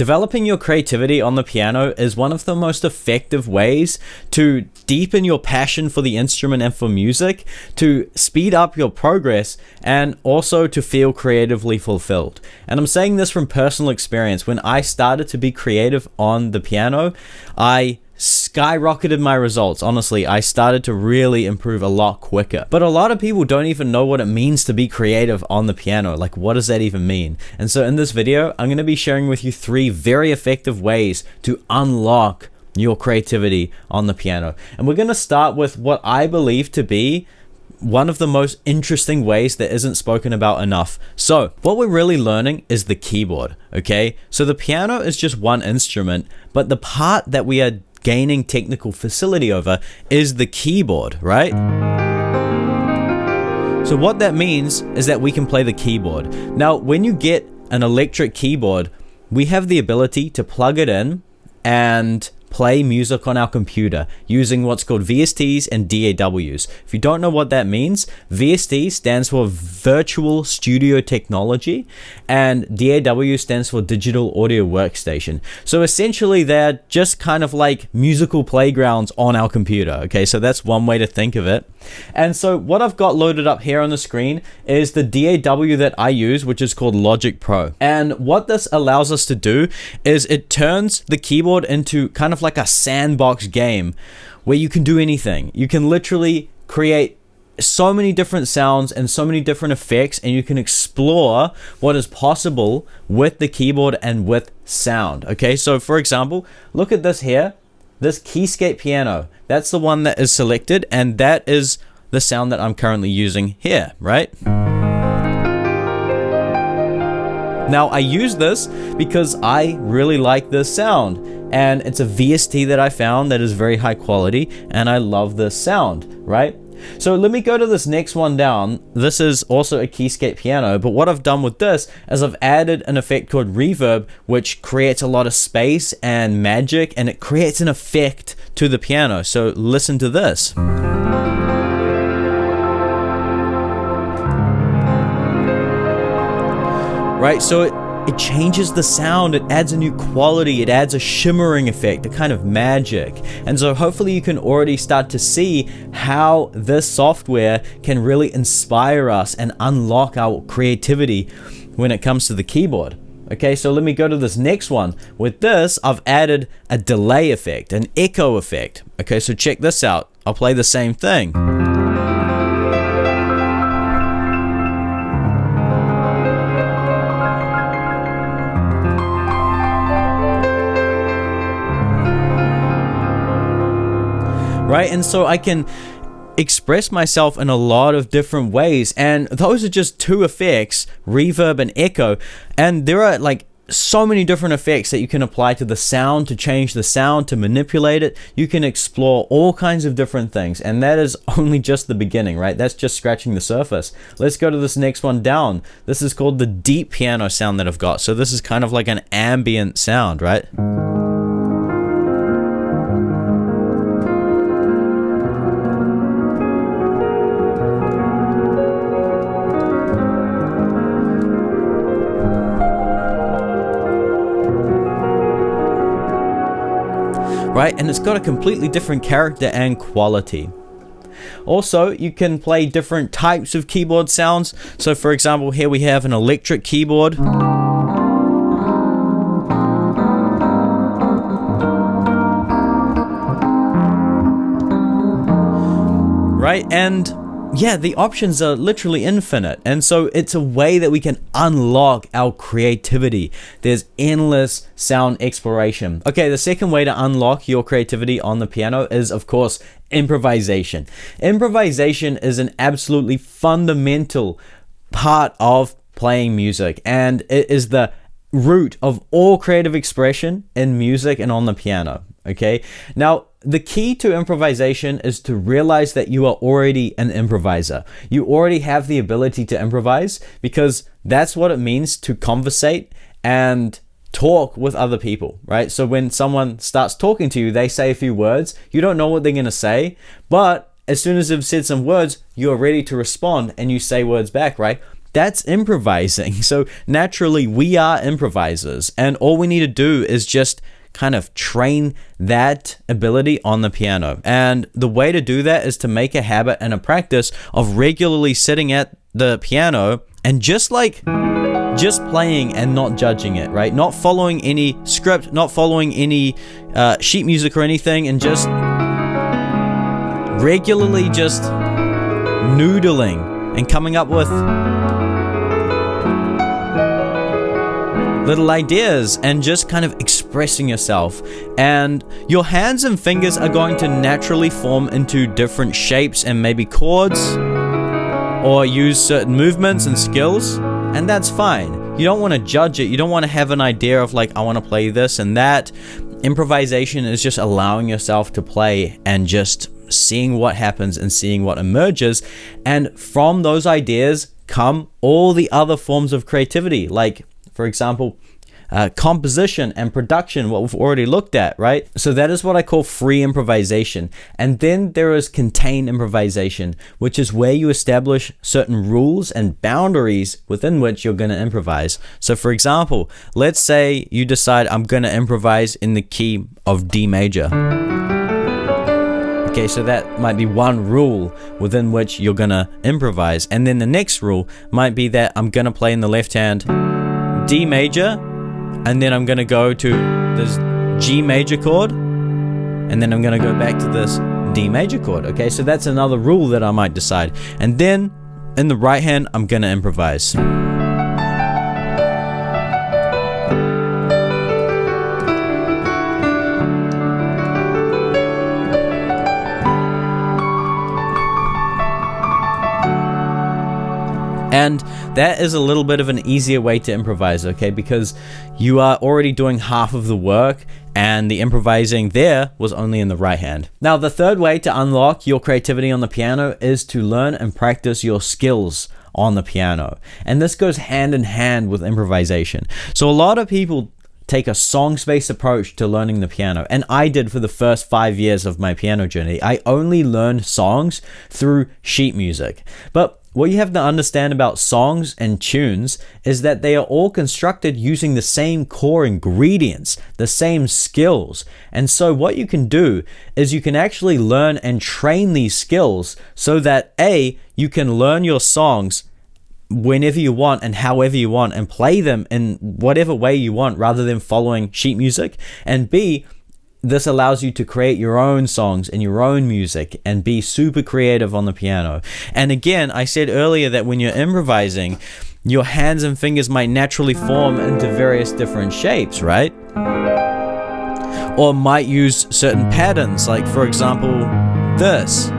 Developing your creativity on the piano is one of the most effective ways to deepen your passion for the instrument and for music, to speed up your progress, and also to feel creatively fulfilled. And I'm saying this from personal experience. When I started to be creative on the piano, I skyrocketed my results. Honestly, I started to really improve a lot quicker. But a lot of people don't even know what it means to be creative on the piano. Like, what does that even mean? And so in this video, I'm going to be sharing with you 3 very effective ways to unlock your creativity on the piano. And we're going to start with what I believe to be one of the most interesting ways that isn't spoken about enough. So what we're really learning is the keyboard, okay? So the piano is just one instrument, but the part that we are gaining technical facility over is the keyboard, right? So what that means is that we can play the keyboard. Now, when you get an electric keyboard, we have the ability to plug it in and play music on our computer using what's called VSTs and DAWs. If you don't know what that means, VST stands for Virtual Studio Technology and DAW stands for Digital Audio Workstation. So essentially they're just kind of like musical playgrounds on our computer. Okay, so that's one way to think of it. And so what I've got loaded up here on the screen is the DAW that I use, which is called Logic Pro. And what this allows us to do is it turns the keyboard into kind of like a sandbox game where you can do anything. You can literally create so many different sounds and so many different effects, and you can explore what is possible with the keyboard and with sound. Okay, so for example, look at this here. This keyscape piano, that's the one that is selected, and that is the sound that I'm currently using here, right? Now, I use this because I really like this sound, and it's a VST that I found that is very high quality, and I love this sound, right? So let me go to this next one down. This is also a keyscape piano, but what I've done with this is I've added an effect called reverb, which creates a lot of space and magic, and it creates an effect to the piano. So listen to this. Right, so it changes the sound, it adds a new quality, it adds a shimmering effect, a kind of magic. And so hopefully you can already start to see how this software can really inspire us and unlock our creativity when it comes to the keyboard. Okay, so let me go to this next one. With this, I've added a delay effect, an echo effect. Okay, so check this out. I'll play the same thing. Right, and so I can express myself in a lot of different ways, and those are just 2 effects, reverb and echo, and there are like so many different effects that you can apply to the sound, to change the sound, to manipulate it. You can explore all kinds of different things, and that is only just the beginning, right? That's just scratching the surface. Let's go to this next one down. This is called the deep piano sound that I've got. So this is kind of like an ambient sound, right? Right, and it's got a completely different character and quality. Also, you can play different types of keyboard sounds. So for example, here we have an electric keyboard. Right, and yeah, the options are literally infinite, and so it's a way that we can unlock our creativity. There's endless sound exploration. Okay, the second way to unlock your creativity on the piano is, of course, improvisation. Improvisation is an absolutely fundamental part of playing music, and it is the root of all creative expression in music and on the piano. Okay, now the key to improvisation is to realize that you are already an improviser. You already have the ability to improvise, because that's what it means to conversate and talk with other people, right? So when someone starts talking to you, they say a few words, you don't know what they're going to say, but as soon as they've said some words, you're ready to respond and you say words back, right? that's improvising. So naturally, we are improvisers, and all we need to do is just kind of train that ability on the piano. And the way to do that is to make a habit and a practice of regularly sitting at the piano and just playing and not judging it, right? Not following any script, not following any sheet music or anything, and just regularly just noodling and coming up with little ideas and just kind of expressing yourself. And your hands and fingers are going to naturally form into different shapes and maybe chords, or use certain movements and skills, and that's fine. You don't want to judge it. You don't want to have an idea of like, I want to play this and that. Improvisation is just allowing yourself to play and just seeing what happens and seeing what emerges. And from those ideas come all the other forms of creativity, like, for example, composition and production, what we've already looked at, right? So that is what I call free improvisation. And then there is contained improvisation, which is where you establish certain rules and boundaries within which you're going to improvise. So for example, let's say you decide, I'm going to improvise in the key of D major. Okay, so that might be one rule within which you're going to improvise. And then the next rule might be that I'm going to play in the left hand D major, and then I'm going to go to this G major chord, and then I'm going to go back to this D major chord. Okay, so that's another rule that I might decide. And then in the right hand, I'm going to improvise. And that is a little bit of an easier way to improvise, okay? Because you are already doing half of the work, and the improvising there was only in the right hand. Now, the third way to unlock your creativity on the piano is to learn and practice your skills on the piano. And this goes hand in hand with improvisation. So a lot of people take a songs-based approach to learning the piano, and I did for the first 5 years of my piano journey. I only learned songs through sheet music. But what you have to understand about songs and tunes is that they are all constructed using the same core ingredients, the same skills. And so what you can do is you can actually learn and train these skills so that A, you can learn your songs whenever you want and however you want and play them in whatever way you want rather than following sheet music. And B, this allows you to create your own songs and your own music and be super creative on the piano. And again, I said earlier that when you're improvising, your hands and fingers might naturally form into various different shapes, right? Or might use certain patterns, like for example, this,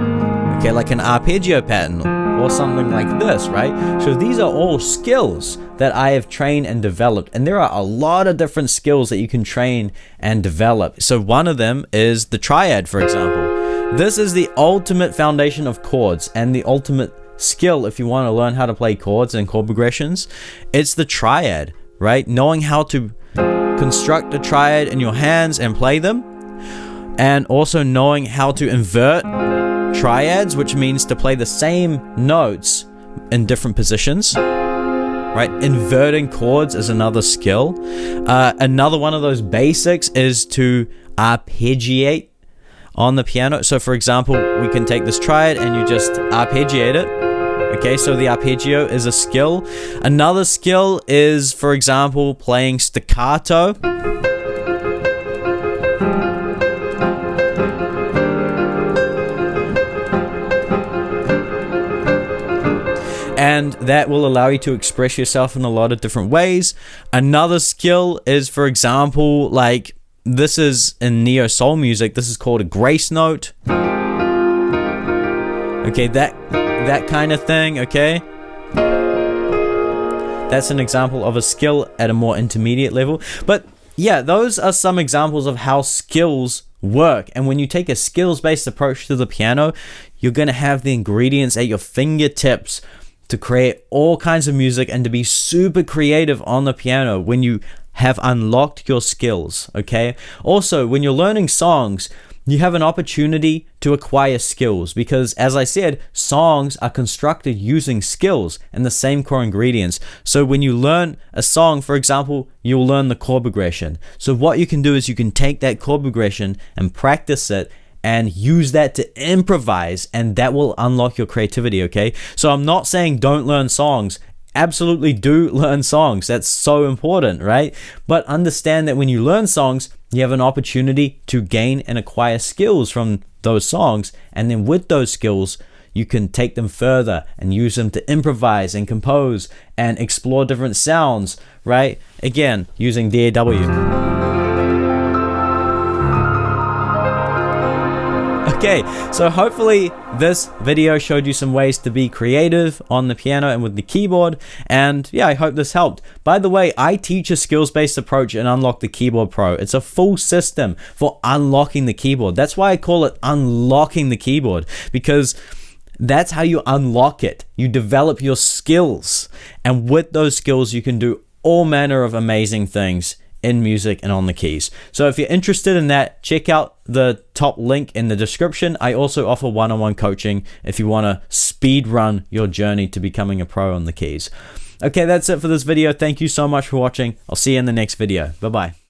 okay, like an arpeggio pattern or something like this, right? So these are all skills that I have trained and developed, and there are a lot of different skills that you can train and develop. So one of them is the triad, for example. This is the ultimate foundation of chords and the ultimate skill if you want to learn how to play chords and chord progressions. It's the triad, right? Knowing how to construct a triad in your hands and play them, and also knowing how to invert triads, which means to play the same notes in different positions, right? Inverting chords is another skill. Another one of those basics is to arpeggiate on the piano. So for example, we can take this triad and you just arpeggiate it. Okay, so the arpeggio is a skill. Another skill is, for example, playing staccato. And that will allow you to express yourself in a lot of different ways. Another skill is, for example, like this is in neo soul music, this is called a grace note. Okay, that kind of thing, okay? That's an example of a skill at a more intermediate level. But yeah, those are some examples of how skills work. And when you take a skills-based approach to the piano, you're going to have the ingredients at your fingertips to create all kinds of music and to be super creative on the piano when you have unlocked your skills, okay? Also, when you're learning songs, you have an opportunity to acquire skills because, as I said, songs are constructed using skills and the same core ingredients. So when you learn a song, for example, you'll learn the chord progression. So what you can do is you can take that chord progression and practice it and use that to improvise, and that will unlock your creativity, okay? So I'm not saying don't learn songs. Absolutely do learn songs. That's so important, right? But understand that when you learn songs, you have an opportunity to gain and acquire skills from those songs. And then with those skills, you can take them further and use them to improvise and compose and explore different sounds, right? Again, using DAW. Okay, so hopefully this video showed you some ways to be creative on the piano and with the keyboard, and yeah, I hope this helped. By the way, I teach a skills-based approach in Unlock the Keyboard Pro. It's a full system for unlocking the keyboard. That's why I call it unlocking the keyboard, because that's how you unlock it. You develop your skills, and with those skills, you can do all manner of amazing things in music and on the keys. So if you're interested in that, check out the top link in the description. I also offer one-on-one coaching if you want to speed run your journey to becoming a pro on the keys. Okay, that's it for this video. Thank you so much for watching. I'll see you in the next video. Bye-bye.